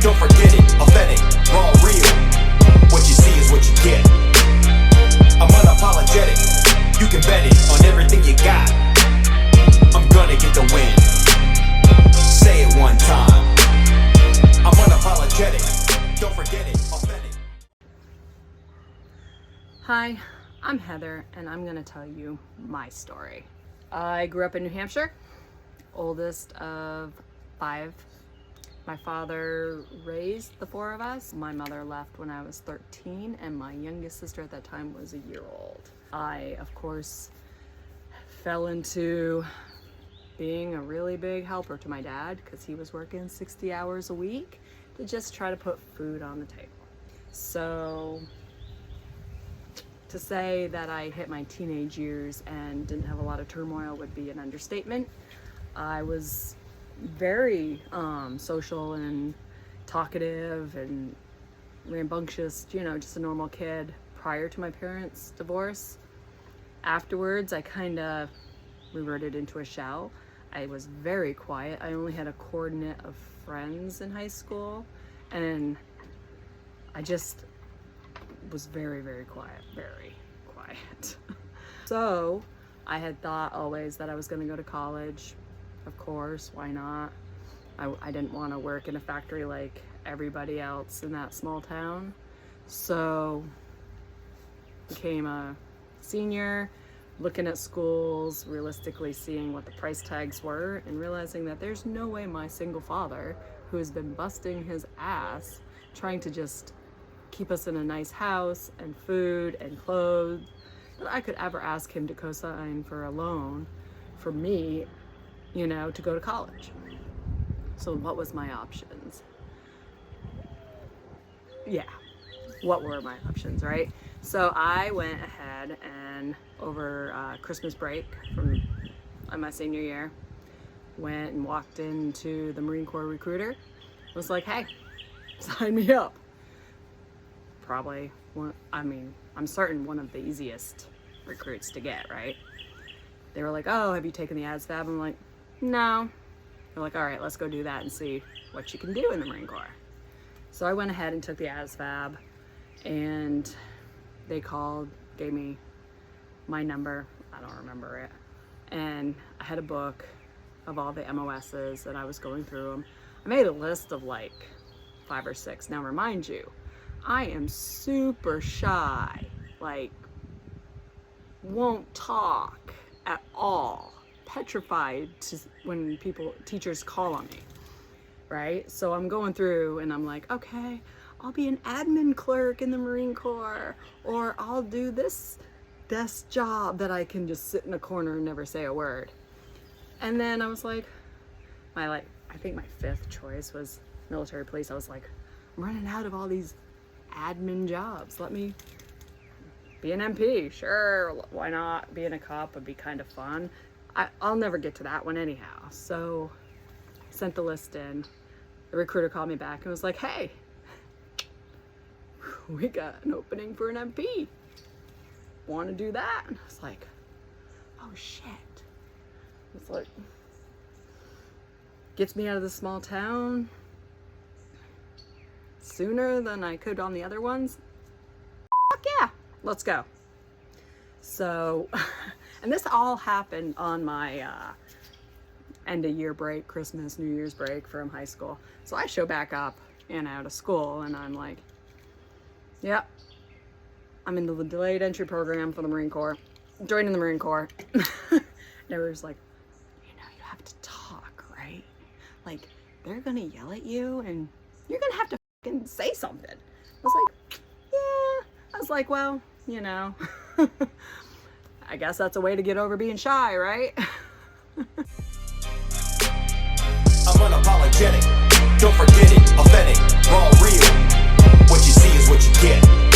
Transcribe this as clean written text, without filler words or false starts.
don't forget it. Authentic, raw, real. What you see is what you get. I'm unapologetic. You can bet it on everything you got. I'm gonna get the win. Say it one time. I'm unapologetic. Don't forget it. Authentic. Hi, I'm Heather, and I'm gonna tell you my story. I grew up in New Hampshire, oldest of 5. My father raised the 4 of us. My mother left when I was 13, and my youngest sister at that time was a year old. I, of course, fell into being a really big helper to my dad because he was working 60 hours a week to just try to put food on the table. So to say that I hit my teenage years and didn't have a lot of turmoil would be an understatement. I was very social and talkative and rambunctious, just a normal kid prior to my parents' divorce. Afterwards, I kind of reverted into a shell. I was very quiet. I only had a core knit of friends in high school, and I just was very, very quiet, very quiet. So I had thought always that I was going to go to college. Of course, why not? I didn't want to work in a factory like everybody else in that small town. So became a senior, looking at schools, realistically seeing what the price tags were, and realizing that there's no way my single father, who has been busting his ass trying to just keep us in a nice house and food and clothes, that I could ever ask him to co-sign for a loan for me, to go to college. So what was my options? Yeah, what were my options, right? So I went ahead and over Christmas break on my senior year, went and walked into the Marine Corps recruiter. Was like, hey, sign me up. Probably I'm certain one of the easiest recruits to get, right? They were like, oh, have you taken the ASVAB? I'm like, no. They're like, all right, let's go do that and see what you can do in the Marine Corps. So I went ahead and took the ASVAB, and they called, gave me my number, I don't remember it, and I had a book of all the MOSs, and I was going through them. I made a list of like 5 or 6. Now remind you, I am super shy, like won't talk at all, petrified when teachers call on me, right? So I'm going through and I'm like, okay, I'll be an admin clerk in the Marine Corps, or I'll do this desk job that I can just sit in a corner and never say a word. And then I was like, I think my 5th choice was military police. I was like, I'm running out of all these admin jobs. Let me be an MP. Sure, why not? Being a cop would be kind of fun. I'll never get to that one anyhow. So sent the list in. The recruiter called me back and was like, hey, we got an opening for an MP. Want to do that? And I was like, oh shit. It's like, gets me out of the small town sooner than I could on the other ones. Fuck yeah, let's go. So, and this all happened on my end of year break, Christmas, New Year's break from high school. So I show back up out of school, and I'm like, yep, I'm in the delayed entry program for the Marine Corps, joining the Marine Corps. They were just like, you have to talk, right? Like, they're gonna yell at you and you're gonna have to fucking say something. I was like, yeah. I was like, well, I guess that's a way to get over being shy, right? I'm unapologetic. Don't forget it. Authentic, raw, real. What you see is what you get.